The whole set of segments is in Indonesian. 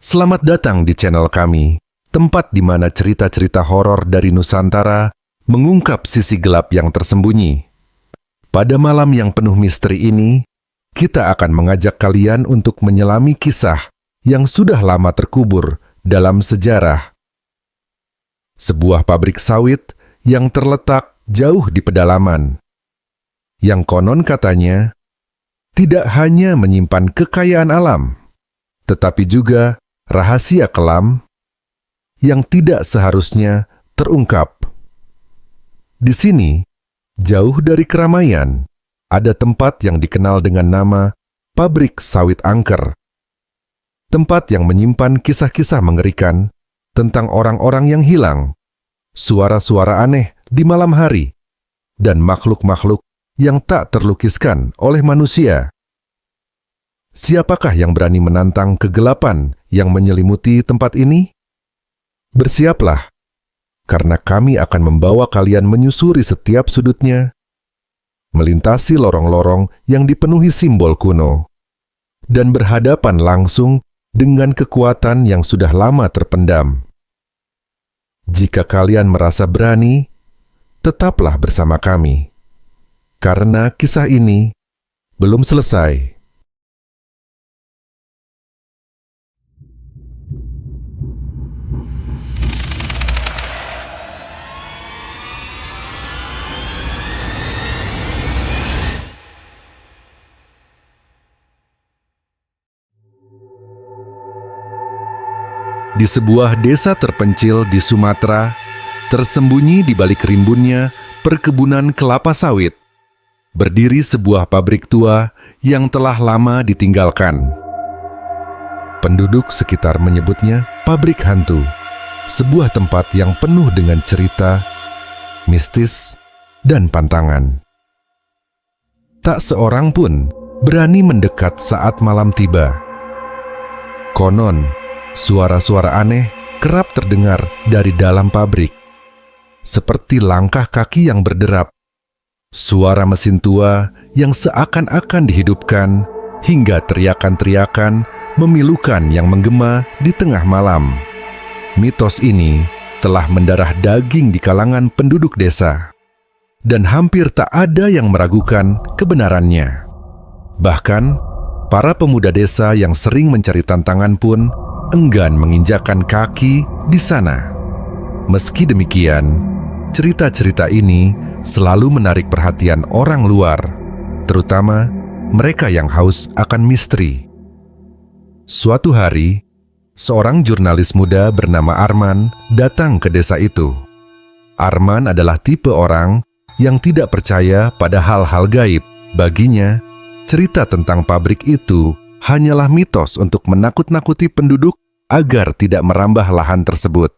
Selamat datang di channel kami, tempat di mana cerita-cerita horor dari Nusantara mengungkap sisi gelap yang tersembunyi. Pada malam yang penuh misteri ini, kita akan mengajak kalian untuk menyelami kisah yang sudah lama terkubur dalam sejarah. Sebuah pabrik sawit yang terletak jauh di pedalaman, yang konon katanya tidak hanya menyimpan kekayaan alam, tetapi juga rahasia kelam yang tidak seharusnya terungkap. Di sini, jauh dari keramaian, ada tempat yang dikenal dengan nama Pabrik Sawit Angker. Tempat yang menyimpan kisah-kisah mengerikan tentang orang-orang yang hilang, suara-suara aneh di malam hari, dan makhluk-makhluk yang tak terlukiskan oleh manusia. Siapakah yang berani menantang kegelapan yang menyelimuti tempat ini? Bersiaplah, karena kami akan membawa kalian menyusuri setiap sudutnya, melintasi lorong-lorong yang dipenuhi simbol kuno, dan berhadapan langsung dengan kekuatan yang sudah lama terpendam. Jika kalian merasa berani, tetaplah bersama kami, karena kisah ini belum selesai. Di sebuah desa terpencil di Sumatera, tersembunyi di balik rimbunnya perkebunan kelapa sawit, berdiri sebuah pabrik tua yang telah lama ditinggalkan. Penduduk sekitar menyebutnya pabrik hantu, sebuah tempat yang penuh dengan cerita, mistis, dan pantangan. Tak seorang pun berani mendekat saat malam tiba. Konon, suara-suara aneh kerap terdengar dari dalam pabrik, seperti langkah kaki yang berderap, suara mesin tua yang seakan-akan dihidupkan, hingga teriakan-teriakan memilukan yang menggema di tengah malam. Mitos ini telah mendarah daging di kalangan penduduk desa, dan hampir tak ada yang meragukan kebenarannya. Bahkan, para pemuda desa yang sering mencari tantangan pun enggan menginjakkan kaki di sana. Meski demikian, cerita-cerita ini selalu menarik perhatian orang luar, terutama mereka yang haus akan misteri. Suatu hari, seorang jurnalis muda bernama Arman datang ke desa itu. Arman adalah tipe orang yang tidak percaya pada hal-hal gaib. Baginya, cerita tentang pabrik itu hanyalah mitos untuk menakut-nakuti penduduk agar tidak merambah lahan tersebut.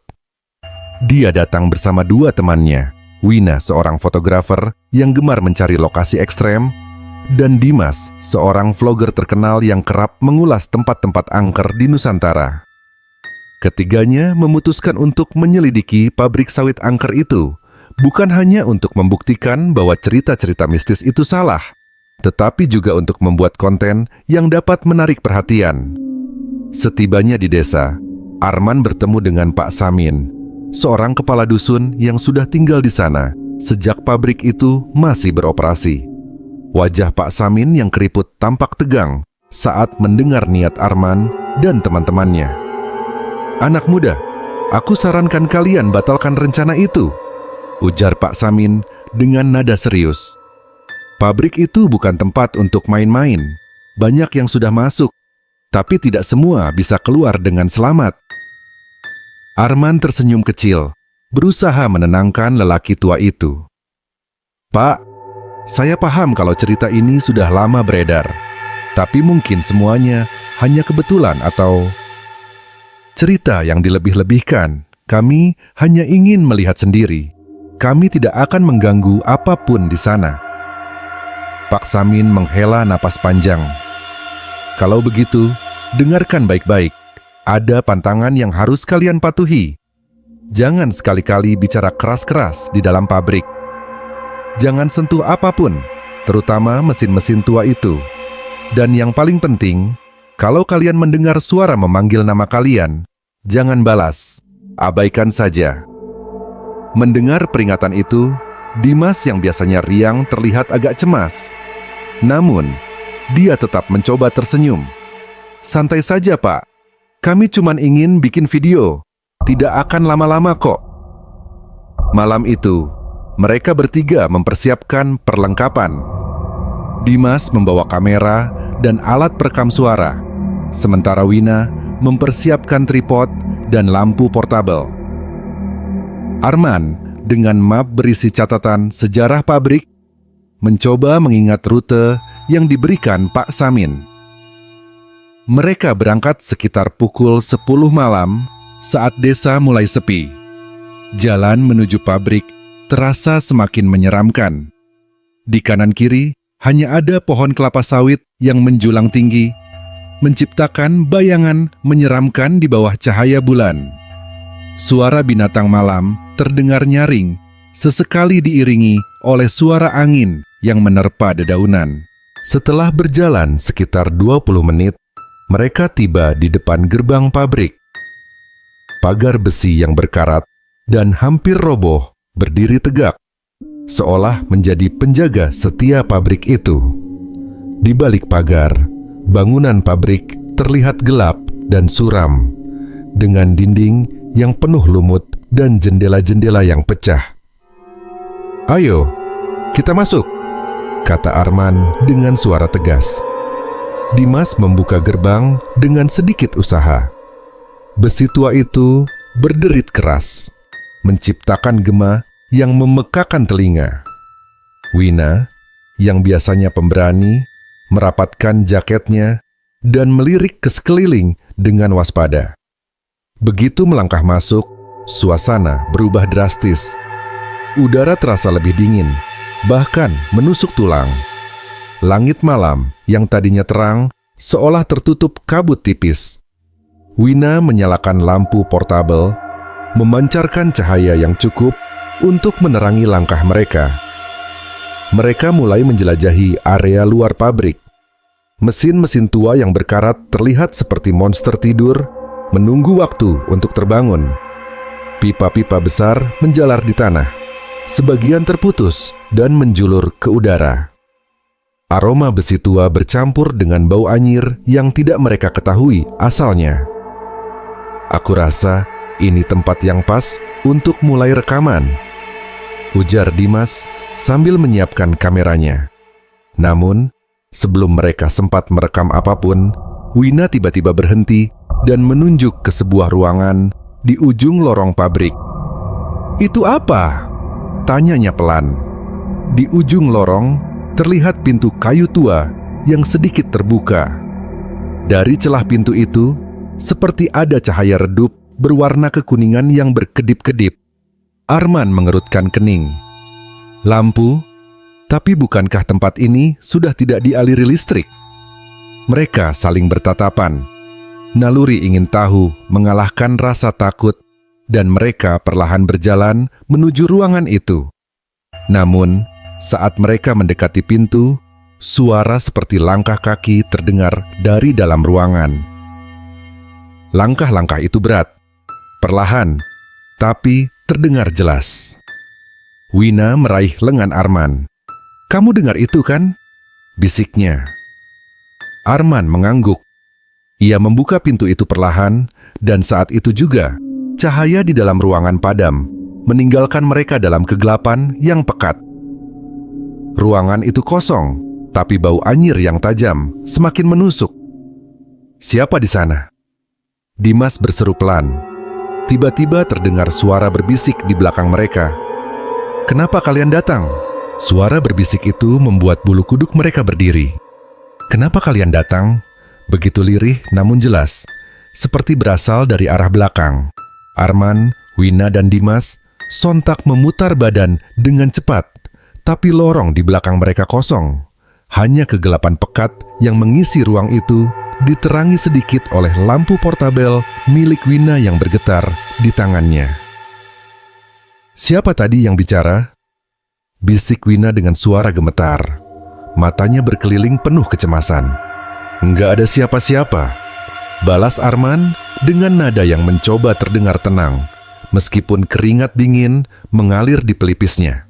Dia datang bersama dua temannya, Wina, seorang fotografer yang gemar mencari lokasi ekstrem, dan Dimas, seorang vlogger terkenal yang kerap mengulas tempat-tempat angker di Nusantara. Ketiganya memutuskan untuk menyelidiki pabrik sawit angker itu, bukan hanya untuk membuktikan bahwa cerita-cerita mistis itu salah, tetapi juga untuk membuat konten yang dapat menarik perhatian. Setibanya di desa, Arman bertemu dengan Pak Samin, seorang kepala dusun yang sudah tinggal di sana sejak pabrik itu masih beroperasi. Wajah Pak Samin yang keriput tampak tegang saat mendengar niat Arman dan teman-temannya. "Anak muda, aku sarankan kalian batalkan rencana itu," ujar Pak Samin dengan nada serius. "Pabrik itu bukan tempat untuk main-main. Banyak yang sudah masuk, tapi tidak semua bisa keluar dengan selamat." Arman tersenyum kecil, berusaha menenangkan lelaki tua itu. "Pak, saya paham kalau cerita ini sudah lama beredar, tapi mungkin semuanya hanya kebetulan atau cerita yang dilebih-lebihkan. Kami hanya ingin melihat sendiri. Kami tidak akan mengganggu apapun di sana." Pak Samin menghela napas panjang. "Kalau begitu, dengarkan baik-baik. Ada pantangan yang harus kalian patuhi. Jangan sekali-kali bicara keras-keras di dalam pabrik. Jangan sentuh apapun, terutama mesin-mesin tua itu. Dan yang paling penting, Kalau kalian mendengar suara memanggil nama kalian, jangan balas, abaikan saja. Mendengar peringatan itu, Dimas yang biasanya riang terlihat agak cemas. Namun, dia tetap mencoba tersenyum. Santai saja, Pak. Kami cuma ingin bikin video. Tidak akan lama-lama kok. Malam itu, mereka bertiga mempersiapkan perlengkapan. Dimas membawa kamera dan alat perekam suara, sementara Wina mempersiapkan tripod dan lampu portabel. Arman, dengan map berisi catatan sejarah pabrik, mencoba mengingat rute yang diberikan Pak Samin. Mereka berangkat sekitar pukul 10 malam saat desa mulai sepi. Jalan menuju pabrik terasa semakin menyeramkan. Di kanan kiri hanya ada pohon kelapa sawit yang menjulang tinggi, menciptakan bayangan menyeramkan di bawah cahaya bulan. Suara binatang malam terdengar nyaring, sesekali diiringi oleh suara angin yang menerpa dedaunan. Setelah berjalan sekitar 20 menit, mereka tiba di depan gerbang pabrik. Pagar besi yang berkarat dan hampir roboh berdiri tegak, seolah menjadi penjaga setia pabrik itu. Di balik pagar, bangunan pabrik terlihat gelap dan suram, dengan dinding yang penuh lumut dan jendela-jendela yang pecah. "Ayo, kita masuk," kata Arman dengan suara tegas. Dimas membuka gerbang dengan sedikit usaha. Besi tua itu berderit keras, menciptakan gema yang memekakan telinga. Wina, yang biasanya pemberani, merapatkan jaketnya dan melirik ke sekeliling dengan waspada. Begitu melangkah masuk, suasana berubah drastis. Udara terasa lebih dingin, bahkan menusuk tulang. Langit malam yang tadinya terang seolah tertutup kabut tipis. Wina menyalakan lampu portabel, memancarkan cahaya yang cukup untuk menerangi langkah mereka. Mereka mulai menjelajahi area luar pabrik. Mesin-mesin tua yang berkarat terlihat seperti monster tidur, menunggu waktu untuk terbangun. Pipa-pipa besar menjalar di tanah, sebagian terputus dan menjulur ke udara. Aroma besi tua bercampur dengan bau anyir yang tidak mereka ketahui asalnya. "Aku rasa ini tempat yang pas untuk mulai rekaman," ujar Dimas sambil menyiapkan kameranya. Namun, sebelum mereka sempat merekam apapun, Wina tiba-tiba berhenti dan menunjuk ke sebuah ruangan di ujung lorong pabrik. "Itu apa?" tanyanya pelan. Di ujung lorong terlihat pintu kayu tua yang sedikit terbuka. Dari celah pintu itu, seperti ada cahaya redup berwarna kekuningan yang berkedip-kedip. Arman mengerutkan kening. Lampu? Tapi bukankah tempat ini sudah tidak dialiri listrik? Mereka saling bertatapan. Naluri ingin tahu mengalahkan rasa takut, dan mereka perlahan berjalan menuju ruangan itu. Namun, saat mereka mendekati pintu, suara seperti langkah kaki terdengar dari dalam ruangan. Langkah-langkah itu berat, perlahan, tapi terdengar jelas. Wina meraih lengan Arman. "Kamu dengar itu kan?" bisiknya. Arman mengangguk. Ia membuka pintu itu perlahan, dan saat itu juga, cahaya di dalam ruangan padam, meninggalkan mereka dalam kegelapan yang pekat. Ruangan itu kosong, tapi bau anyir yang tajam semakin menusuk. "Siapa di sana?" Dimas berseru pelan. Tiba-tiba terdengar suara berbisik di belakang mereka. "Kenapa kalian datang?" Suara berbisik itu membuat bulu kuduk mereka berdiri. "Kenapa kalian datang?" Begitu lirih namun jelas, seperti berasal dari arah belakang. Arman, Wina, dan Dimas sontak memutar badan dengan cepat, tapi lorong di belakang mereka kosong. Hanya kegelapan pekat yang mengisi ruang itu diterangi sedikit oleh lampu portabel milik Wina yang bergetar di tangannya. "Siapa tadi yang bicara?" bisik Wina dengan suara gemetar. Matanya berkeliling penuh kecemasan. Nggak ada siapa-siapa, balas Arman dengan nada yang mencoba terdengar tenang, meskipun keringat dingin mengalir di pelipisnya.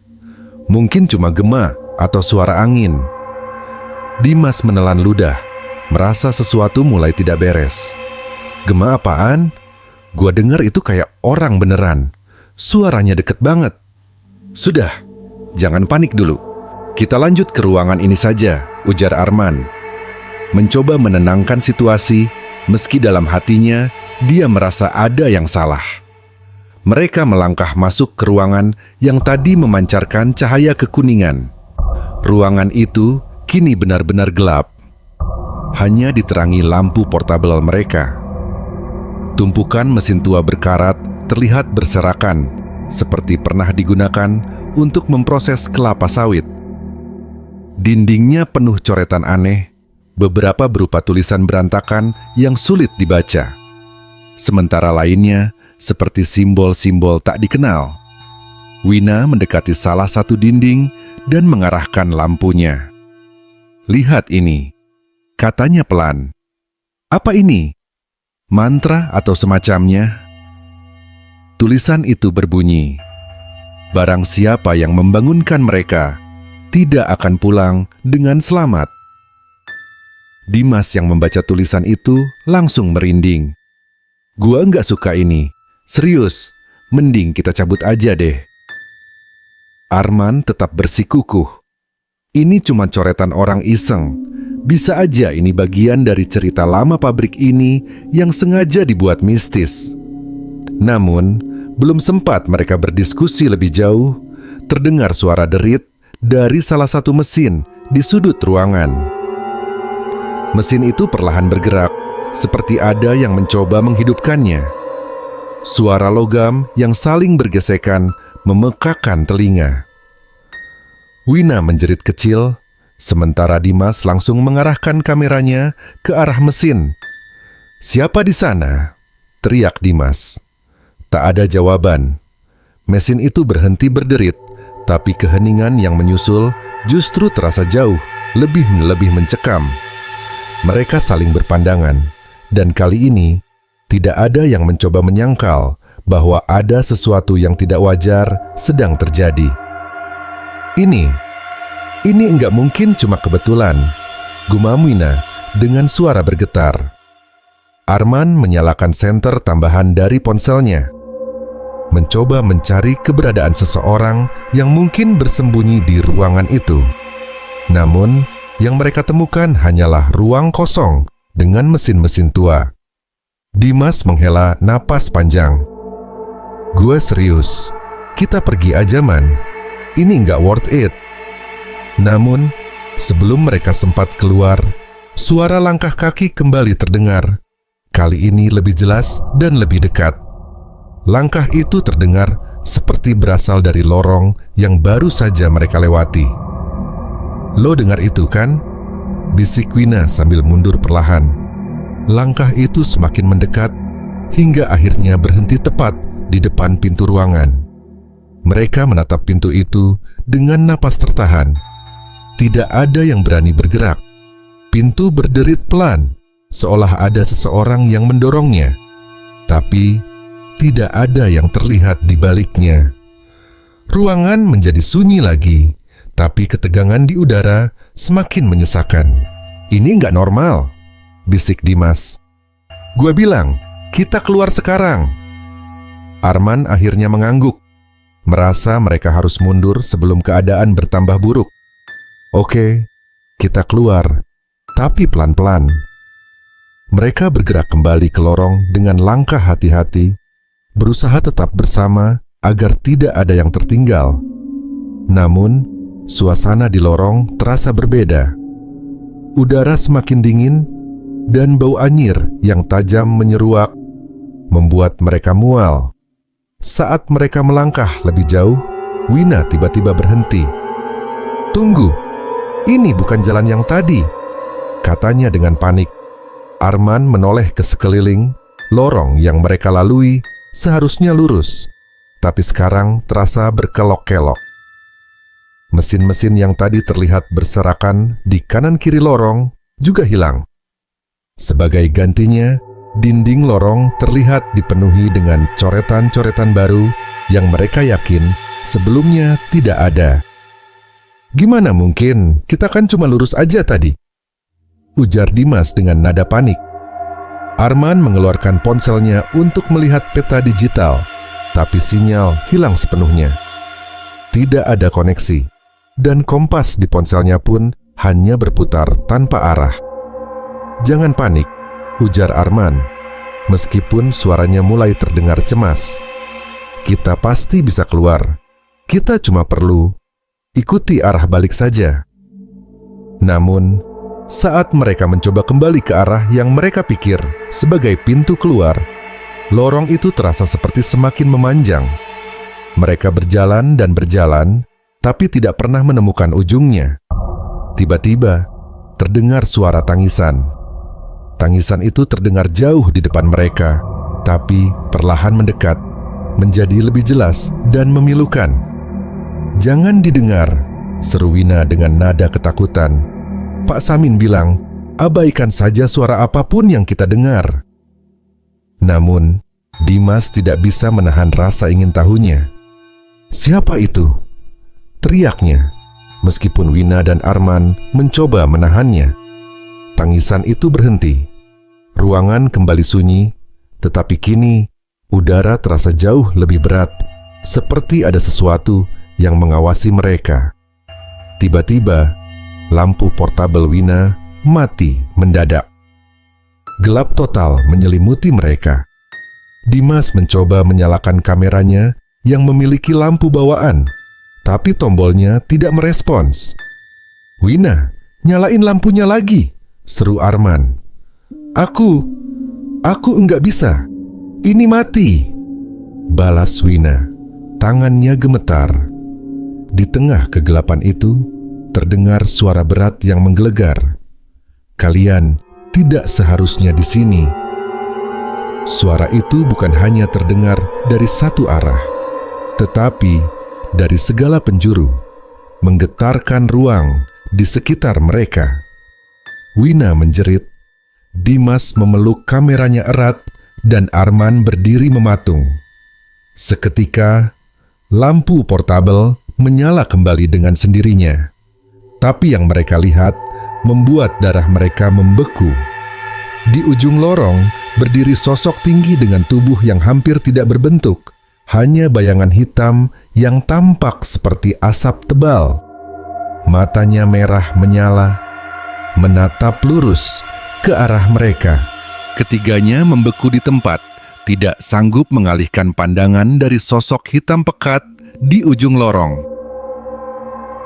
Mungkin cuma gema atau suara angin. Dimas menelan ludah, merasa sesuatu mulai tidak beres. Gema apaan? Gua dengar itu kayak orang beneran. Suaranya deket banget. Sudah, jangan panik dulu. Kita lanjut ke ruangan ini saja, ujar Arman. Mencoba menenangkan situasi, meski dalam hatinya dia merasa ada yang salah. Mereka melangkah masuk ke ruangan yang tadi memancarkan cahaya kekuningan. Ruangan itu kini benar-benar gelap. Hanya diterangi lampu portabel mereka. Tumpukan mesin tua berkarat terlihat berserakan, seperti pernah digunakan untuk memproses kelapa sawit. Dindingnya penuh coretan aneh, beberapa berupa tulisan berantakan yang sulit dibaca. Sementara lainnya seperti simbol-simbol tak dikenal. Wina mendekati salah satu dinding dan mengarahkan lampunya. "Lihat ini," katanya pelan. "Apa ini? Mantra atau semacamnya?" Tulisan itu berbunyi, "Barang siapa yang membangunkan mereka tidak akan pulang dengan selamat." Dimas yang membaca tulisan itu langsung merinding. "Gua nggak suka ini. Serius, mending kita cabut aja deh." Arman tetap bersikukuh. Ini cuma coretan orang iseng. Bisa aja ini bagian dari cerita lama pabrik ini yang sengaja dibuat mistis. Namun, belum sempat mereka berdiskusi lebih jauh, terdengar suara derit dari salah satu mesin di sudut ruangan. Mesin itu perlahan bergerak, seperti ada yang mencoba menghidupkannya. Suara logam yang saling bergesekan memekakan telinga. Wina menjerit kecil, sementara Dimas langsung mengarahkan kameranya ke arah mesin. "Siapa di sana?" teriak Dimas. Tak ada jawaban. Mesin itu berhenti berderit, tapi keheningan yang menyusul justru terasa jauh, lebih mencekam. Mereka saling berpandangan, dan kali ini tidak ada yang mencoba menyangkal bahwa ada sesuatu yang tidak wajar sedang terjadi. Ini enggak mungkin cuma kebetulan, gumam Wina dengan suara bergetar. Arman menyalakan senter tambahan dari ponselnya, mencoba mencari keberadaan seseorang yang mungkin bersembunyi di ruangan itu. Namun, yang mereka temukan hanyalah ruang kosong dengan mesin-mesin tua. Dimas menghela napas panjang. "Gua serius, kita pergi aja man. Ini nggak worth it." Namun, sebelum mereka sempat keluar, suara langkah kaki kembali terdengar. Kali ini lebih jelas dan lebih dekat. Langkah itu terdengar seperti berasal dari lorong yang baru saja mereka lewati. "Lo dengar itu kan?" bisik Wina sambil mundur perlahan. Langkah itu semakin mendekat hingga akhirnya berhenti tepat di depan pintu ruangan. Mereka menatap pintu itu dengan napas tertahan. Tidak ada yang berani bergerak. Pintu berderit pelan, seolah ada seseorang yang mendorongnya. Tapi tidak ada yang terlihat di baliknya. Ruangan menjadi sunyi lagi, tapi ketegangan di udara semakin menyesakan. "Ini nggak normal," bisik Dimas. "Gua bilang, kita keluar sekarang." Arman akhirnya mengangguk, merasa mereka harus mundur sebelum keadaan bertambah buruk. "Oke, kita keluar, tapi pelan-pelan." Mereka bergerak kembali ke lorong dengan langkah hati-hati, berusaha tetap bersama agar tidak ada yang tertinggal. Namun, suasana di lorong terasa berbeda. Udara semakin dingin, dan bau anyir yang tajam menyeruak, membuat mereka mual. Saat mereka melangkah lebih jauh, Wina tiba-tiba berhenti. "Tunggu, ini bukan jalan yang tadi," katanya dengan panik. Arman menoleh ke sekeliling. Lorong yang mereka lalui seharusnya lurus, tapi sekarang terasa berkelok-kelok. Mesin-mesin yang tadi terlihat berserakan di kanan kiri lorong juga hilang. Sebagai gantinya, dinding lorong terlihat dipenuhi dengan coretan-coretan baru yang mereka yakin sebelumnya tidak ada. "Gimana mungkin? Kita kan cuma lurus aja tadi," ujar Dimas dengan nada panik. Arman mengeluarkan ponselnya untuk melihat peta digital, tapi sinyal hilang sepenuhnya. Tidak ada koneksi, dan kompas di ponselnya pun hanya berputar tanpa arah. "Jangan panik," ujar Arman, meskipun suaranya mulai terdengar cemas. "Kita pasti bisa keluar. Kita cuma perlu ikuti arah balik saja." Namun, saat mereka mencoba kembali ke arah yang mereka pikir sebagai pintu keluar, lorong itu terasa seperti semakin memanjang. Mereka berjalan dan berjalan, tapi tidak pernah menemukan ujungnya. Tiba-tiba, terdengar suara tangisan. Tangisan itu terdengar jauh di depan mereka, tapi perlahan mendekat, menjadi lebih jelas dan memilukan. "Jangan didengar," seru Wina dengan nada ketakutan. "Pak Samin bilang, abaikan saja suara apapun yang kita dengar." Namun, Dimas tidak bisa menahan rasa ingin tahunya. "Siapa itu?" teriaknya, meskipun Wina dan Arman mencoba menahannya. Tangisan itu berhenti. Ruangan kembali sunyi, tetapi kini udara terasa jauh lebih berat, seperti ada sesuatu yang mengawasi mereka. Tiba-tiba, lampu portabel Wina mati mendadak. Gelap total menyelimuti mereka. Dimas mencoba menyalakan kameranya yang memiliki lampu bawaan, tapi tombolnya tidak merespons. "Wina, nyalain lampunya lagi," seru Arman. Aku enggak bisa. Ini mati," balas Wina. Tangannya gemetar. Di tengah kegelapan itu, terdengar suara berat yang menggelegar. "Kalian tidak seharusnya di sini." Suara itu bukan hanya terdengar dari satu arah, tetapi dari segala penjuru, menggetarkan ruang di sekitar mereka. Wina menjerit, Dimas memeluk kameranya erat, dan Arman berdiri mematung. Seketika, lampu portabel menyala kembali dengan sendirinya. Tapi yang mereka lihat membuat darah mereka membeku. Di ujung lorong, berdiri sosok tinggi dengan tubuh yang hampir tidak berbentuk. Hanya bayangan hitam yang tampak seperti asap tebal. Matanya merah menyala, menatap lurus ke arah mereka. Ketiganya membeku di tempat, tidak sanggup mengalihkan pandangan dari sosok hitam pekat di ujung lorong.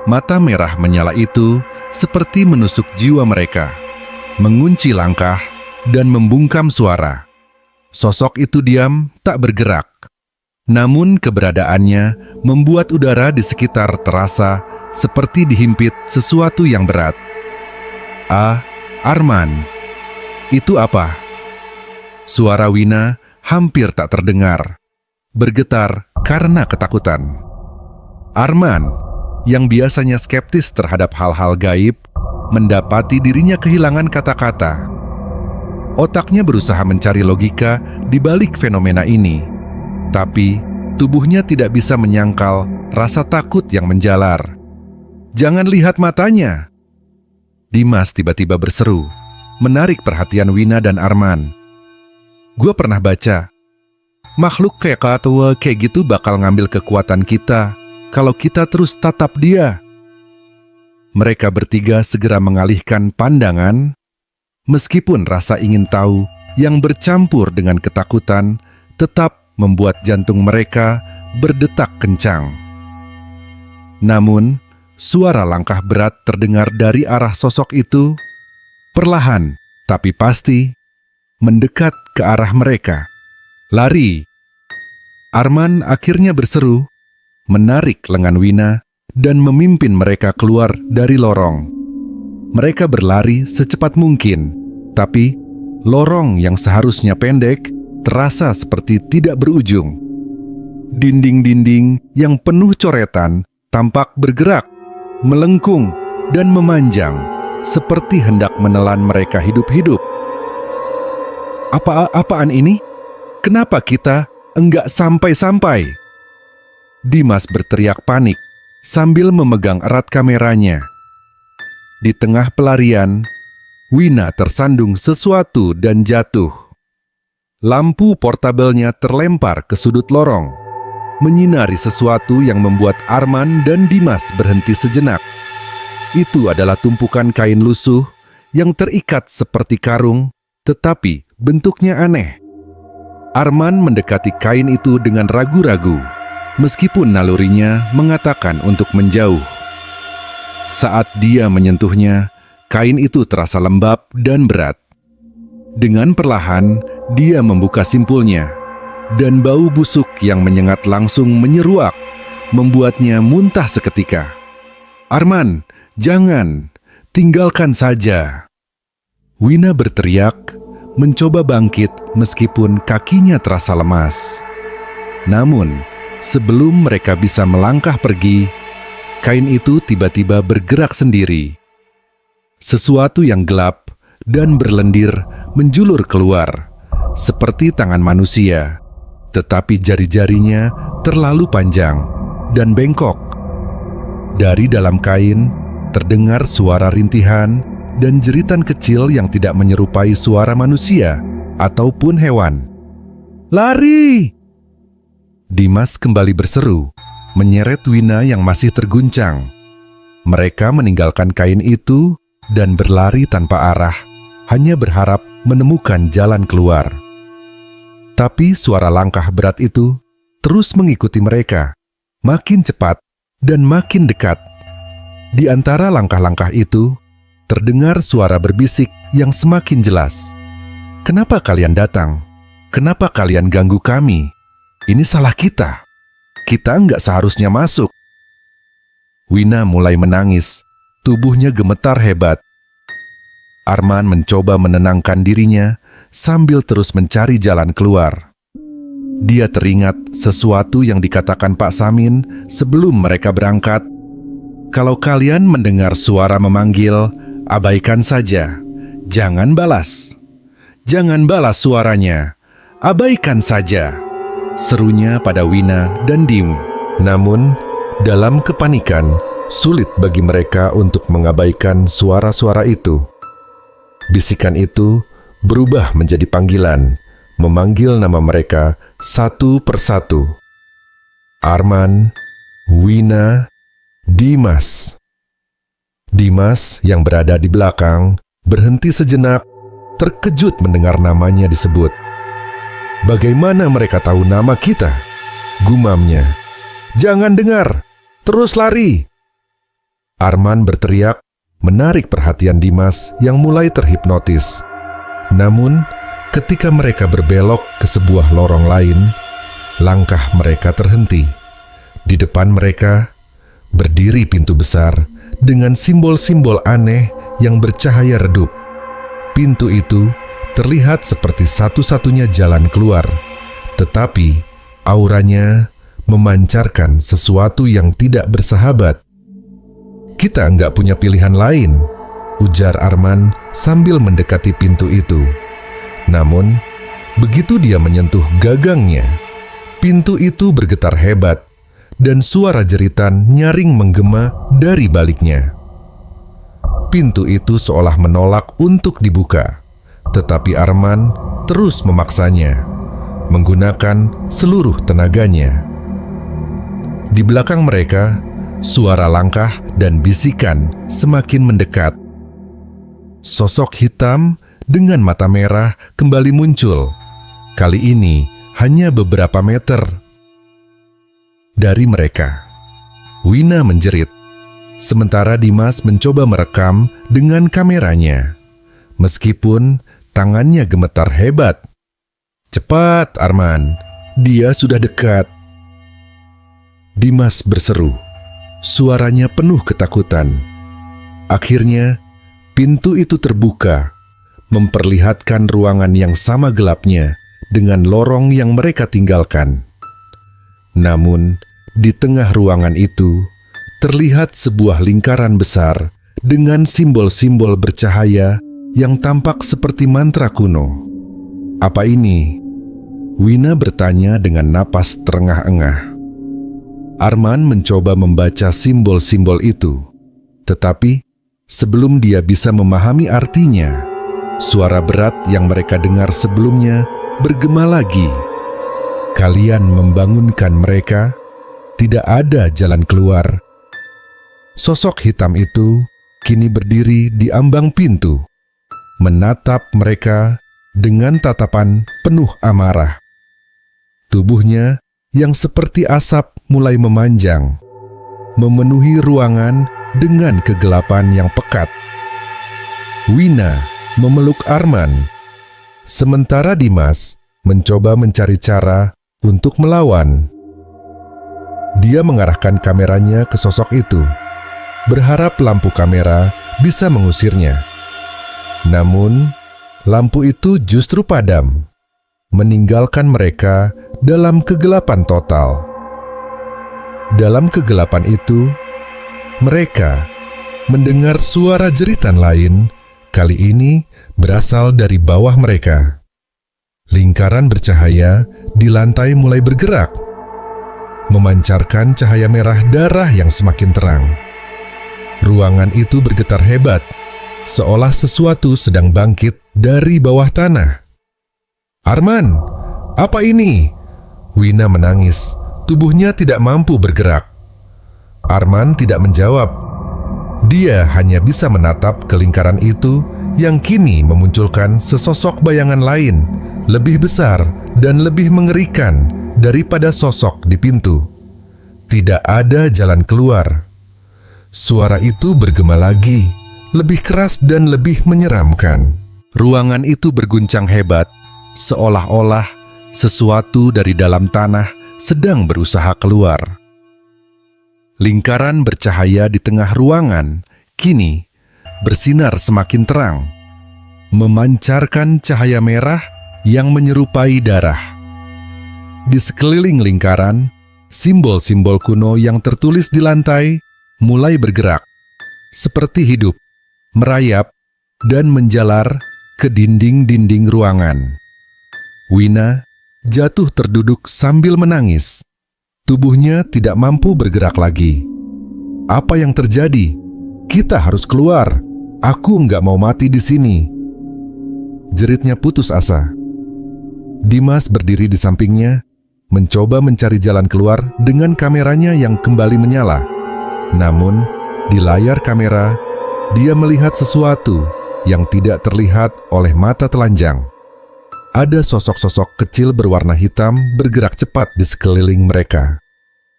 Mata merah menyala itu seperti menusuk jiwa mereka, mengunci langkah dan membungkam suara. Sosok itu diam, tak bergerak. Namun keberadaannya membuat udara di sekitar terasa seperti dihimpit sesuatu yang berat. Arman, itu apa?" Suara Wina hampir tak terdengar, bergetar karena ketakutan. Arman, yang biasanya skeptis terhadap hal-hal gaib, mendapati dirinya kehilangan kata-kata. Otaknya berusaha mencari logika di balik fenomena ini. Tapi, tubuhnya tidak bisa menyangkal rasa takut yang menjalar. "Jangan lihat matanya!" Dimas tiba-tiba berseru, menarik perhatian Wina dan Arman. "Gua pernah baca, makhluk kayak Katua kayak gitu bakal ngambil kekuatan kita kalau kita terus tatap dia." Mereka bertiga segera mengalihkan pandangan, meskipun rasa ingin tahu yang bercampur dengan ketakutan tetap membuat jantung mereka berdetak kencang. Namun, suara langkah berat terdengar dari arah sosok itu, perlahan tapi pasti, mendekat ke arah mereka. "Lari!" Arman akhirnya berseru, menarik lengan Wina, dan memimpin mereka keluar dari lorong. Mereka berlari secepat mungkin, tapi lorong yang seharusnya pendek terasa seperti tidak berujung. Dinding-dinding yang penuh coretan tampak bergerak, melengkung, dan memanjang, seperti hendak menelan mereka hidup-hidup. Apaan ini? Kenapa kita enggak sampai-sampai?" Dimas berteriak panik sambil memegang erat kameranya. Di tengah pelarian, Wina tersandung sesuatu dan jatuh. Lampu portabelnya terlempar ke sudut lorong, menyinari sesuatu yang membuat Arman dan Dimas berhenti sejenak. Itu adalah tumpukan kain lusuh yang terikat seperti karung, tetapi bentuknya aneh. Arman mendekati kain itu dengan ragu-ragu, meskipun nalurinya mengatakan untuk menjauh. Saat dia menyentuhnya, kain itu terasa lembab dan berat. Dengan perlahan, dia membuka simpulnya, dan bau busuk yang menyengat langsung menyeruak, membuatnya muntah seketika. "Arman, jangan, tinggalkan saja." Wina berteriak, mencoba bangkit meskipun kakinya terasa lemas. Namun, sebelum mereka bisa melangkah pergi, kain itu tiba-tiba bergerak sendiri. Sesuatu yang gelap dan berlendir menjulur keluar, seperti tangan manusia, tetapi jari-jarinya terlalu panjang dan bengkok. Dari dalam kain, terdengar suara rintihan dan jeritan kecil yang tidak menyerupai suara manusia ataupun hewan. "Lari!" Dimas kembali berseru, menyeret Wina yang masih terguncang. Mereka meninggalkan kain itu dan berlari tanpa arah, hanya berharap menemukan jalan keluar. Tapi suara langkah berat itu terus mengikuti mereka, makin cepat dan makin dekat. Di antara langkah-langkah itu, terdengar suara berbisik yang semakin jelas. "Kenapa kalian datang? Kenapa kalian ganggu kami? Ini salah kita. Kita nggak seharusnya masuk." Wina mulai menangis, tubuhnya gemetar hebat. Arman mencoba menenangkan dirinya sambil terus mencari jalan keluar. Dia teringat sesuatu yang dikatakan Pak Samin sebelum mereka berangkat. "Kalau kalian mendengar suara memanggil, abaikan saja. Jangan balas. Jangan balas suaranya. Abaikan saja," serunya pada Wina dan Dim. Namun, dalam kepanikan, sulit bagi mereka untuk mengabaikan suara-suara itu. Bisikan itu berubah menjadi panggilan, memanggil nama mereka satu persatu. Arman, Wina, Dimas. Dimas yang berada di belakang berhenti sejenak, terkejut mendengar namanya disebut. "Bagaimana mereka tahu nama kita?" gumamnya. "Jangan dengar, terus lari!" Arman berteriak, menarik perhatian Dimas yang mulai terhipnotis. Namun, ketika mereka berbelok ke sebuah lorong lain, langkah mereka terhenti. Di depan mereka, berdiri pintu besar dengan simbol-simbol aneh yang bercahaya redup. Pintu itu terlihat seperti satu-satunya jalan keluar, tetapi auranya memancarkan sesuatu yang tidak bersahabat. "Kita nggak punya pilihan lain," ujar Arman sambil mendekati pintu itu. Namun, begitu dia menyentuh gagangnya, pintu itu bergetar hebat dan suara jeritan nyaring menggema dari baliknya. Pintu itu seolah menolak untuk dibuka, tetapi Arman terus memaksanya, menggunakan seluruh tenaganya. Di belakang mereka, suara langkah dan bisikan semakin mendekat. Sosok hitam dengan mata merah kembali muncul, kali ini hanya beberapa meter dari mereka. Wina menjerit, sementara Dimas mencoba merekam dengan kameranya. Meskipun tangannya gemetar hebat. "Cepat, Arman, dia sudah dekat." Dimas berseru, suaranya penuh ketakutan. Akhirnya, pintu itu terbuka, memperlihatkan ruangan yang sama gelapnya dengan lorong yang mereka tinggalkan. Namun, di tengah ruangan itu, terlihat sebuah lingkaran besar dengan simbol-simbol bercahaya yang tampak seperti mantra kuno. "Apa ini?" Wina bertanya dengan napas terengah-engah. Arman mencoba membaca simbol-simbol itu, tetapi sebelum dia bisa memahami artinya, suara berat yang mereka dengar sebelumnya bergema lagi. "Kalian membangunkan mereka, tidak ada jalan keluar." Sosok hitam itu kini berdiri di ambang pintu, menatap mereka dengan tatapan penuh amarah. Tubuhnya yang seperti asap mulai memanjang, memenuhi ruangan dengan kegelapan yang pekat. Wina memeluk Arman, sementara Dimas mencoba mencari cara untuk melawan. Dia mengarahkan kameranya ke sosok itu, berharap lampu kamera bisa mengusirnya. Namun, lampu itu justru padam, meninggalkan mereka dalam kegelapan total. Dalam kegelapan itu, mereka mendengar suara jeritan lain, kali ini berasal dari bawah mereka. Lingkaran bercahaya di lantai mulai bergerak, memancarkan cahaya merah darah yang semakin terang. Ruangan itu bergetar hebat, seolah sesuatu sedang bangkit dari bawah tanah. "Arman, apa ini?" Wina menangis, tubuhnya tidak mampu bergerak. Arman tidak menjawab. Dia hanya bisa menatap ke lingkaran itu yang kini memunculkan sesosok bayangan lain, lebih besar dan lebih mengerikan daripada sosok di pintu. Tidak ada jalan keluar. Suara itu bergema lagi, lebih keras dan lebih menyeramkan. Ruangan itu berguncang hebat, seolah-olah sesuatu dari dalam tanah sedang berusaha keluar. Lingkaran bercahaya di tengah ruangan kini bersinar semakin terang, memancarkan cahaya merah yang menyerupai darah. Di sekeliling lingkaran, simbol-simbol kuno yang tertulis di lantai mulai bergerak, seperti hidup, merayap, dan menjalar ke dinding-dinding ruangan. Wina jatuh terduduk sambil menangis. Tubuhnya tidak mampu bergerak lagi. "Apa yang terjadi? Kita harus keluar. Aku nggak mau mati di sini." Jeritnya putus asa. Dimas berdiri di sampingnya, mencoba mencari jalan keluar dengan kameranya yang kembali menyala. Namun, di layar kamera, dia melihat sesuatu yang tidak terlihat oleh mata telanjang. Ada sosok-sosok kecil berwarna hitam bergerak cepat di sekeliling mereka,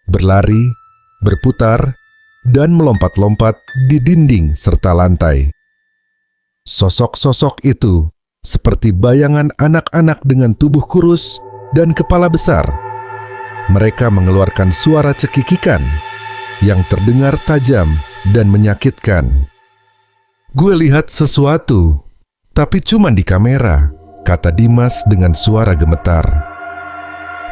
berlari, berputar, dan melompat-lompat di dinding serta lantai. Sosok-sosok itu seperti bayangan anak-anak dengan tubuh kurus dan kepala besar. Mereka mengeluarkan suara cekikikan yang terdengar tajam dan menyakitkan. "Gue lihat sesuatu, tapi cuma di kamera," kata Dimas dengan suara gemetar.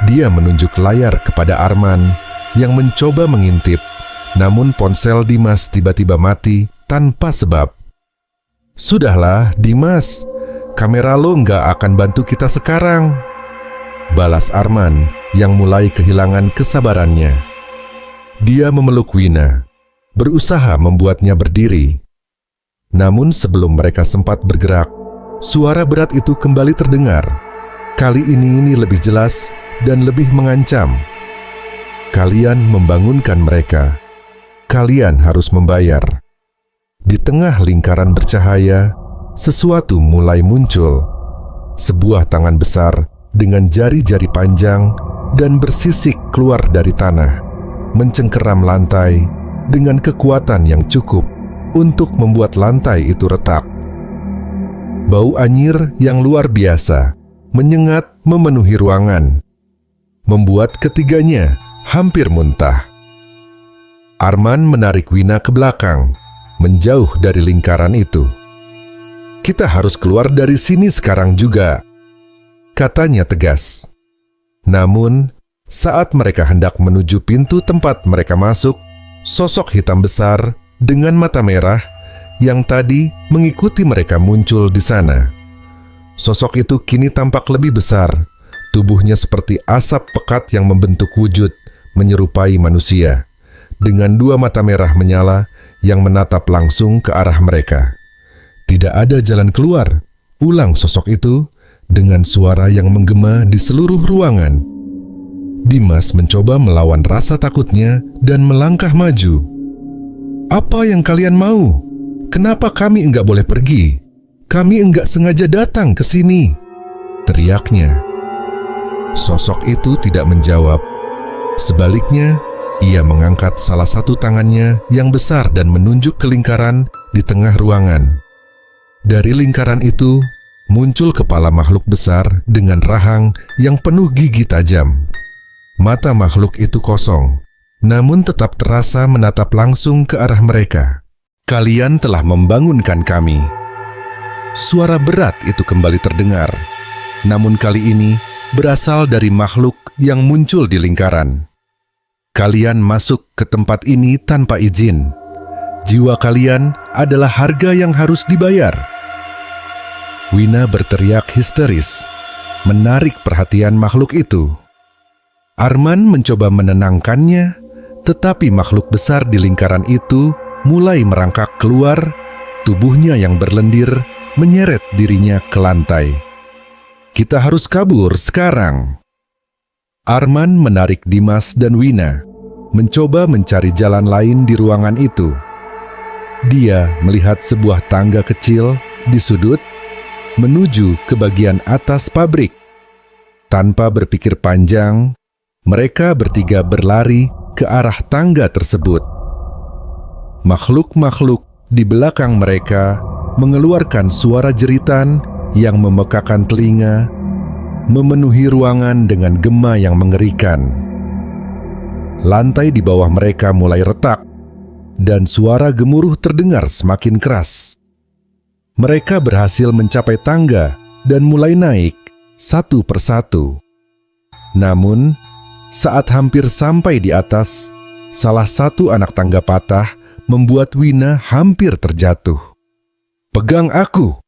Dia menunjuk layar kepada Arman yang mencoba mengintip, namun ponsel Dimas tiba-tiba mati tanpa sebab. "Sudahlah, Dimas, kamera lo nggak akan bantu kita sekarang," balas Arman yang mulai kehilangan kesabarannya. Dia memeluk Wina, berusaha membuatnya berdiri. Namun sebelum mereka sempat bergerak, suara berat itu kembali terdengar. Kali ini lebih jelas dan lebih mengancam. "Kalian membangunkan mereka. Kalian harus membayar." Di tengah lingkaran bercahaya, sesuatu mulai muncul. Sebuah tangan besar dengan jari-jari panjang dan bersisik keluar dari tanah, mencengkeram lantai dengan kekuatan yang cukup untuk membuat lantai itu retak. Bau anyir yang luar biasa menyengat memenuhi ruangan, membuat ketiganya hampir muntah. Arman menarik Wina ke belakang, menjauh dari lingkaran itu. "Kita harus keluar dari sini sekarang juga," katanya tegas. Namun, saat mereka hendak menuju pintu tempat mereka masuk, sosok hitam besar dengan mata merah yang tadi mengikuti mereka muncul di sana. Sosok itu kini tampak lebih besar. Tubuhnya seperti asap pekat yang membentuk wujud, menyerupai manusia, dengan 2 mata merah menyala yang menatap langsung ke arah mereka. Tidak ada jalan keluar, ulang sosok itu dengan suara yang menggema di seluruh ruangan. Dimas mencoba melawan rasa takutnya dan melangkah maju. "Apa yang kalian mau? Kenapa kami enggak boleh pergi? Kami enggak sengaja datang ke sini," teriaknya. Sosok itu tidak menjawab. Sebaliknya, ia mengangkat salah satu tangannya yang besar dan menunjuk ke lingkaran di tengah ruangan. Dari lingkaran itu, muncul kepala makhluk besar dengan rahang yang penuh gigi tajam. Mata makhluk itu kosong, namun tetap terasa menatap langsung ke arah mereka. "Kalian telah membangunkan kami." Suara berat itu kembali terdengar, namun kali ini berasal dari makhluk yang muncul di lingkaran. "Kalian masuk ke tempat ini tanpa izin. Jiwa kalian adalah harga yang harus dibayar." Wina berteriak histeris, menarik perhatian makhluk itu. Arman mencoba menenangkannya, tetapi makhluk besar di lingkaran itu mulai merangkak keluar, tubuhnya yang berlendir menyeret dirinya ke lantai. "Kita harus kabur sekarang." Arman menarik Dimas dan Wina, mencoba mencari jalan lain di ruangan itu. Dia melihat sebuah tangga kecil di sudut menuju ke bagian atas pabrik. Tanpa berpikir panjang, mereka bertiga berlari ke arah tangga tersebut. Makhluk-makhluk di belakang mereka mengeluarkan suara jeritan yang memekakan telinga, memenuhi ruangan dengan gema yang mengerikan. Lantai di bawah mereka mulai retak, dan suara gemuruh terdengar semakin keras. Mereka berhasil mencapai tangga dan mulai naik satu persatu. Namun, saat hampir sampai di atas, salah satu anak tangga patah membuat Wina hampir terjatuh. "Pegang aku!"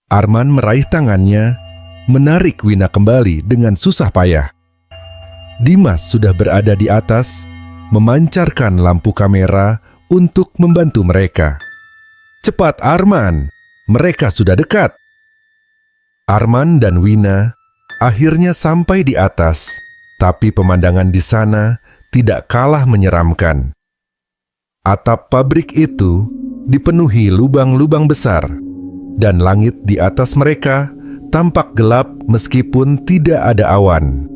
Arman meraih tangannya, menarik Wina kembali dengan susah payah. Dimas sudah berada di atas, memancarkan lampu kamera untuk membantu mereka. "Cepat Arman, mereka sudah dekat." Arman dan Wina akhirnya sampai di atas, tapi pemandangan di sana tidak kalah menyeramkan. Atap pabrik itu dipenuhi lubang-lubang besar, dan langit di atas mereka tampak gelap meskipun tidak ada awan.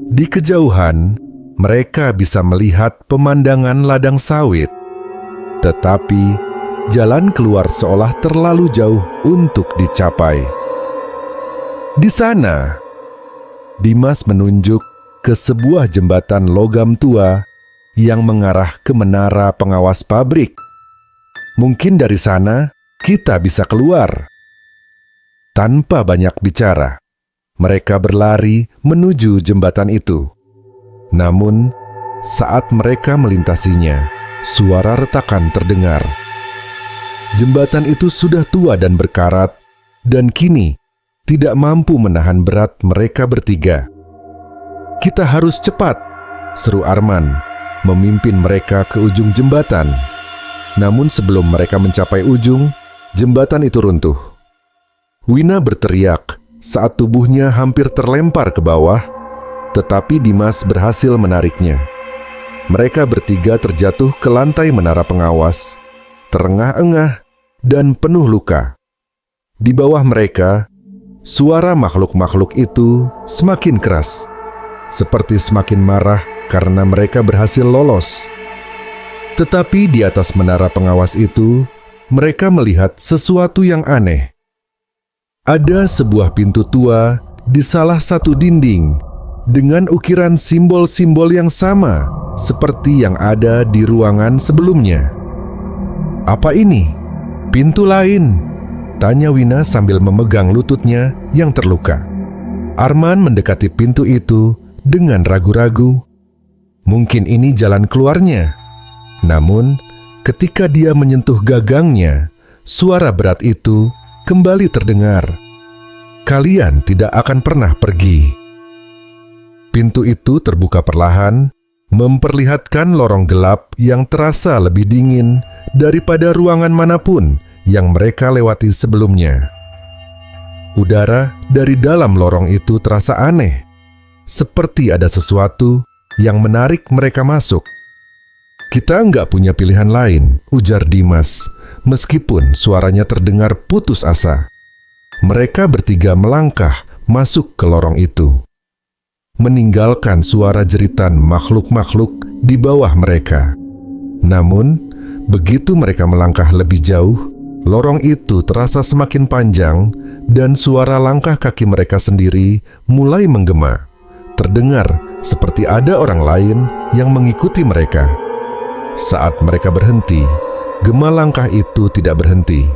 Di kejauhan, mereka bisa melihat pemandangan ladang sawit, tetapi jalan keluar seolah terlalu jauh untuk dicapai. Di sana, Dimas menunjuk ke sebuah jembatan logam tua yang mengarah ke menara pengawas pabrik. "Mungkin dari sana kita bisa keluar." Tanpa banyak bicara, mereka berlari menuju jembatan itu. Namun, saat mereka melintasinya, suara retakan terdengar. Jembatan itu sudah tua dan berkarat, dan kini tidak mampu menahan berat mereka bertiga. "Kita harus cepat," seru Arman, memimpin mereka ke ujung jembatan. Namun sebelum mereka mencapai ujung, jembatan itu runtuh. Wina berteriak saat tubuhnya hampir terlempar ke bawah, tetapi Dimas berhasil menariknya. Mereka bertiga terjatuh ke lantai menara pengawas, terengah-engah dan penuh luka. Di bawah mereka, suara makhluk-makhluk itu semakin keras, seperti semakin marah karena mereka berhasil lolos. Tetapi di atas menara pengawas itu, mereka melihat sesuatu yang aneh. Ada sebuah pintu tua di salah satu dinding dengan ukiran simbol-simbol yang sama seperti yang ada di ruangan sebelumnya. "Apa ini? Pintu lain?" tanya Wina sambil memegang lututnya yang terluka. Arman mendekati pintu itu dengan ragu-ragu. Mungkin ini jalan keluarnya. Namun, ketika dia menyentuh gagangnya, suara berat itu kembali terdengar. kalian tidak akan pernah pergi." Pintu itu terbuka perlahan, memperlihatkan lorong gelap yang terasa lebih dingin daripada ruangan manapun yang mereka lewati sebelumnya. Udara dari dalam lorong itu terasa aneh, seperti ada sesuatu yang menarik mereka masuk. "Kita nggak punya pilihan lain," ujar Dimas, meskipun suaranya terdengar putus asa. Mereka bertiga melangkah masuk ke lorong itu, meninggalkan suara jeritan makhluk-makhluk di bawah mereka. Namun, begitu mereka melangkah lebih jauh, lorong itu terasa semakin panjang dan suara langkah kaki mereka sendiri mulai menggema. Terdengar seperti ada orang lain yang mengikuti mereka. Saat mereka berhenti, gema langkah itu tidak berhenti.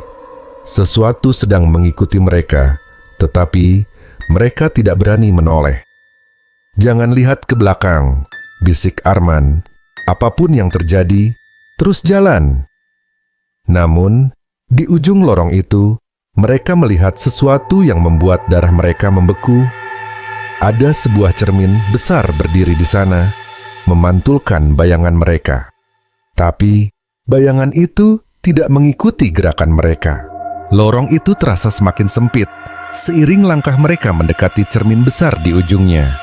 Sesuatu sedang mengikuti mereka, tetapi mereka tidak berani menoleh. "Jangan lihat ke belakang," bisik Arman. "Apapun yang terjadi, terus jalan." Namun, di ujung lorong itu, mereka melihat sesuatu yang membuat darah mereka membeku. Ada sebuah cermin besar berdiri di sana, memantulkan bayangan mereka. Tapi, bayangan itu tidak mengikuti gerakan mereka. Lorong itu terasa semakin sempit, seiring langkah mereka mendekati cermin besar di ujungnya.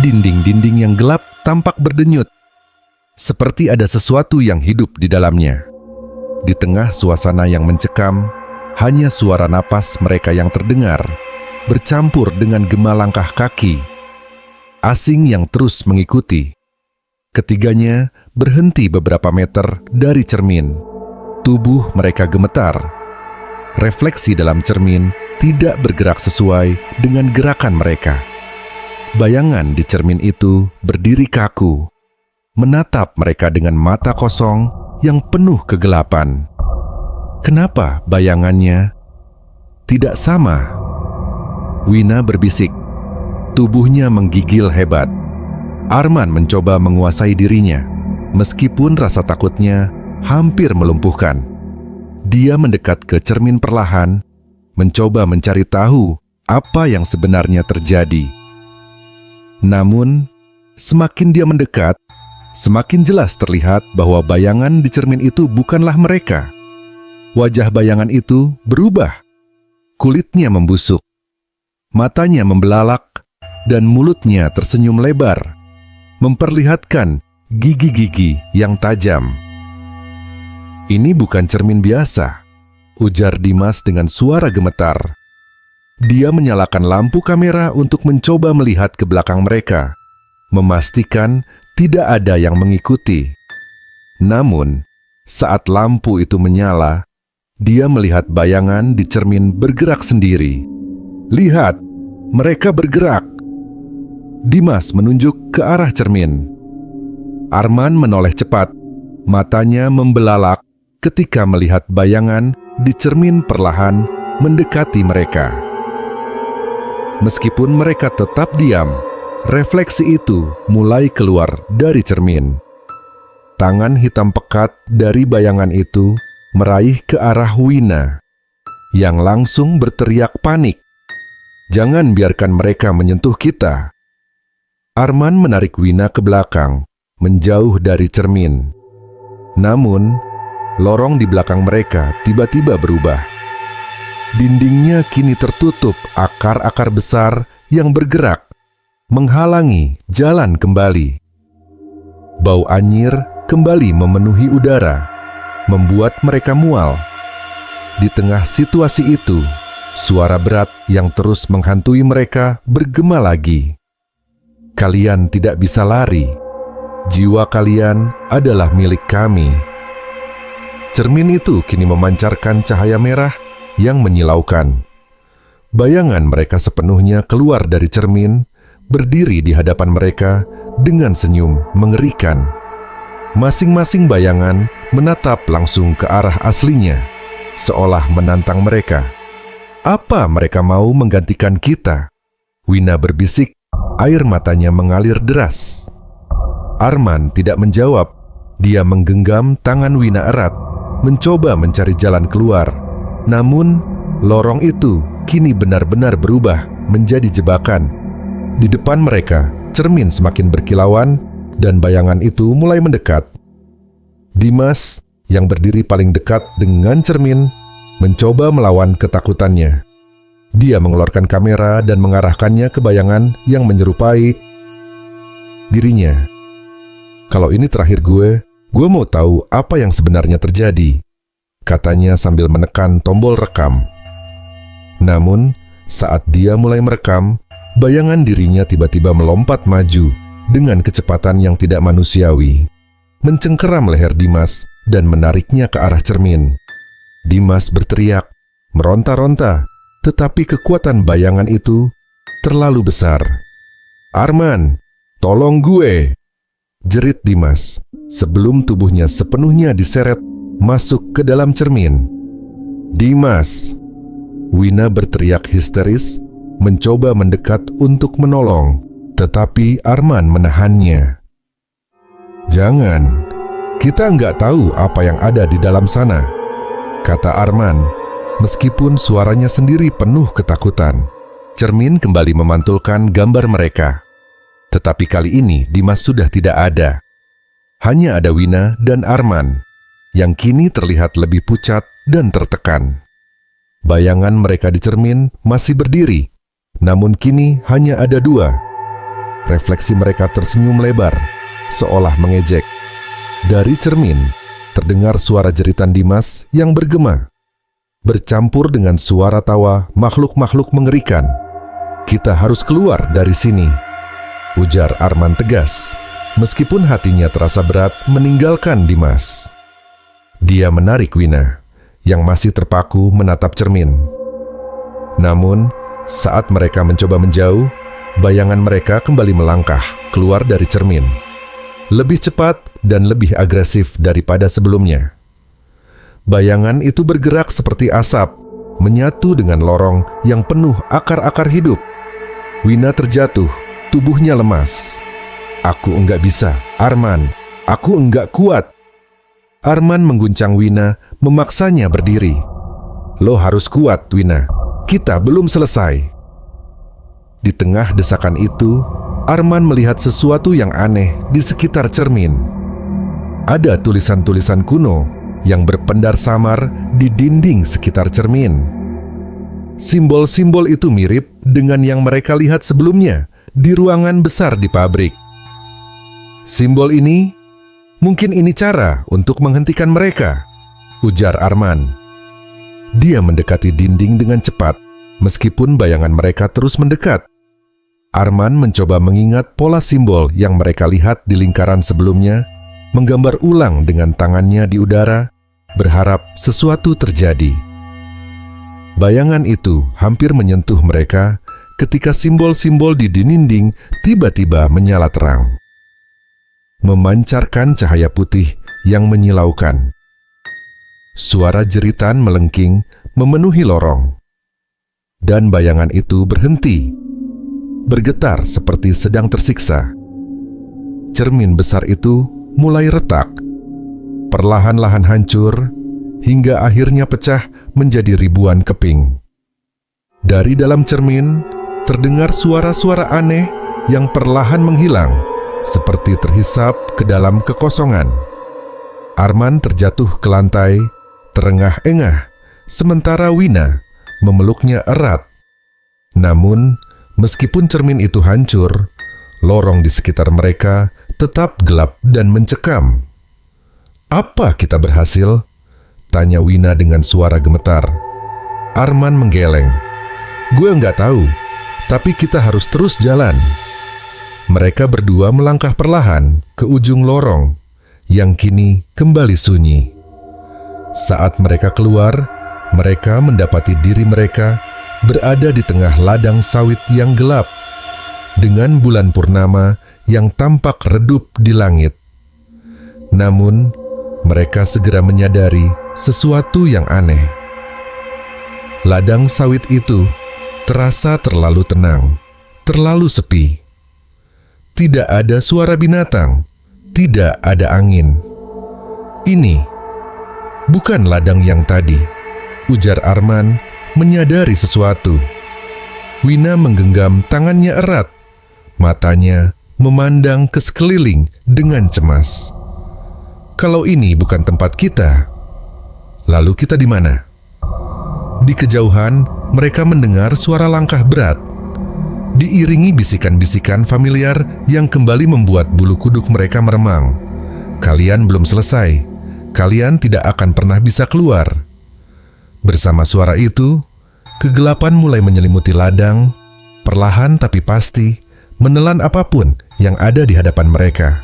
Dinding-dinding yang gelap tampak berdenyut, seperti ada sesuatu yang hidup di dalamnya. Di tengah suasana yang mencekam, hanya suara napas mereka yang terdengar, bercampur dengan gema langkah kaki asing yang terus mengikuti. Ketiganya berhenti beberapa meter dari cermin. Tubuh mereka gemetar. Refleksi dalam cermin tidak bergerak sesuai dengan gerakan mereka. Bayangan di cermin itu berdiri kaku, menatap mereka dengan mata kosong yang penuh kegelapan. Kenapa bayangannya tidak sama? Wina berbisik. Tubuhnya menggigil hebat. Arman mencoba menguasai dirinya, meskipun rasa takutnya hampir melumpuhkan. Dia mendekat ke cermin perlahan, mencoba mencari tahu apa yang sebenarnya terjadi. Namun, semakin dia mendekat, semakin jelas terlihat bahwa bayangan di cermin itu bukanlah mereka. Wajah bayangan itu berubah. Kulitnya membusuk, matanya membelalak, dan mulutnya tersenyum lebar, memperlihatkan gigi-gigi yang tajam. "Ini bukan cermin biasa," ujar Dimas dengan suara gemetar. Dia menyalakan lampu kamera untuk mencoba melihat ke belakang mereka, memastikan tidak ada yang mengikuti. Namun, saat lampu itu menyala, dia melihat bayangan di cermin bergerak sendiri. "Lihat, mereka bergerak." Dimas menunjuk ke arah cermin. Arman menoleh cepat, matanya membelalak ketika melihat bayangan di cermin perlahan mendekati mereka. Meskipun mereka tetap diam, refleksi itu mulai keluar dari cermin. Tangan hitam pekat dari bayangan itu meraih ke arah Wina, yang langsung berteriak panik. "Jangan biarkan mereka menyentuh kita." Arman menarik Wina ke belakang, menjauh dari cermin. Namun, lorong di belakang mereka tiba-tiba berubah. Dindingnya kini tertutup akar-akar besar yang bergerak, menghalangi jalan kembali. Bau anyir kembali memenuhi udara, membuat mereka mual. Di tengah situasi itu, suara berat yang terus menghantui mereka bergema lagi. "Kalian tidak bisa lari. Jiwa kalian adalah milik kami." Cermin itu kini memancarkan cahaya merah yang menyilaukan. Bayangan mereka sepenuhnya keluar dari cermin, berdiri di hadapan mereka dengan senyum mengerikan. Masing-masing bayangan menatap langsung ke arah aslinya, seolah menantang mereka. "Apa mereka mau menggantikan kita?" Wina berbisik, air matanya mengalir deras. Arman tidak menjawab. Dia menggenggam tangan Wina erat, mencoba mencari jalan keluar. Namun, lorong itu kini benar-benar berubah menjadi jebakan. Di depan mereka, cermin semakin berkilauan dan bayangan itu mulai mendekat. Dimas, yang berdiri paling dekat dengan cermin, mencoba melawan ketakutannya. Dia mengeluarkan kamera dan mengarahkannya ke bayangan yang menyerupai dirinya. "Kalau ini terakhir gue mau tahu apa yang sebenarnya terjadi," katanya sambil menekan tombol rekam. Namun, saat dia mulai merekam, bayangan dirinya tiba-tiba melompat maju dengan kecepatan yang tidak manusiawi, mencengkeram leher Dimas dan menariknya ke arah cermin. Dimas berteriak, meronta-ronta, tetapi kekuatan bayangan itu terlalu besar. "Arman, tolong gue!" jerit Dimas sebelum tubuhnya sepenuhnya diseret masuk ke dalam cermin. "Dimas!" Wina berteriak histeris, mencoba mendekat untuk menolong, tetapi Arman menahannya. "Jangan, kita nggak tahu apa yang ada di dalam sana," kata Arman, meskipun suaranya sendiri penuh ketakutan. Cermin kembali memantulkan gambar mereka. Tetapi kali ini Dimas sudah tidak ada. Hanya ada Wina dan Arman, yang kini terlihat lebih pucat dan tertekan. Bayangan mereka di cermin masih berdiri, namun kini hanya ada dua. Refleksi mereka tersenyum lebar, seolah mengejek. Dari cermin, terdengar suara jeritan Dimas yang bergema, bercampur dengan suara tawa makhluk-makhluk mengerikan. "Kita harus keluar dari sini," ujar Arman tegas, meskipun hatinya terasa berat meninggalkan Dimas. Dia menarik Wina, yang masih terpaku menatap cermin. Namun, saat mereka mencoba menjauh, bayangan mereka kembali melangkah keluar dari cermin. Lebih cepat dan lebih agresif daripada sebelumnya. Bayangan itu bergerak seperti asap, menyatu dengan lorong yang penuh akar-akar hidup. Wina terjatuh, tubuhnya lemas. "Aku enggak bisa, Arman. Aku enggak kuat." Arman mengguncang Wina, memaksanya berdiri. "Lo harus kuat, Wina. Kita belum selesai." Di tengah desakan itu, Arman melihat sesuatu yang aneh di sekitar cermin. Ada tulisan-tulisan kuno yang berpendar samar di dinding sekitar cermin. Simbol-simbol itu mirip dengan yang mereka lihat sebelumnya di ruangan besar di pabrik. "Simbol ini, mungkin ini cara untuk menghentikan mereka," ujar Arman. Dia mendekati dinding dengan cepat, meskipun bayangan mereka terus mendekat. Arman mencoba mengingat pola simbol yang mereka lihat di lingkaran sebelumnya, menggambar ulang dengan tangannya di udara, berharap sesuatu terjadi. Bayangan itu hampir menyentuh mereka ketika simbol-simbol di dinding tiba-tiba menyala terang, memancarkan cahaya putih yang menyilaukan. Suara jeritan melengking memenuhi lorong, dan bayangan itu berhenti, bergetar seperti sedang tersiksa. Cermin besar itu mulai retak, perlahan-lahan hancur, hingga akhirnya pecah menjadi ribuan keping. Dari dalam cermin, terdengar suara-suara aneh yang perlahan menghilang, seperti terhisap ke dalam kekosongan. Arman terjatuh ke lantai, terengah-engah, sementara Wina memeluknya erat. Namun, meskipun cermin itu hancur, lorong di sekitar mereka tetap gelap dan mencekam. "Apa kita berhasil?" tanya Wina dengan suara gemetar. Arman menggeleng. "Gue nggak tahu, tapi kita harus terus jalan." Mereka berdua melangkah perlahan ke ujung lorong yang kini kembali sunyi. Saat mereka keluar, mereka mendapati diri mereka berada di tengah ladang sawit yang gelap, dengan bulan purnama yang tampak redup di langit. Namun, mereka segera menyadari sesuatu yang aneh. Ladang sawit itu terasa terlalu tenang, terlalu sepi. Tidak ada suara binatang, tidak ada angin. "Ini bukan ladang yang tadi," ujar Arman menyadari sesuatu. Wina menggenggam tangannya erat. Matanya memandang ke sekeliling dengan cemas. Kalau ini bukan tempat kita, lalu kita di mana? Di kejauhan, mereka mendengar suara langkah berat, diiringi bisikan-bisikan familiar yang kembali membuat bulu kuduk mereka meremang. Kalian belum selesai. Kalian tidak akan pernah bisa keluar. Bersama suara itu, kegelapan mulai menyelimuti ladang, perlahan tapi pasti, menelan apapun yang ada di hadapan mereka.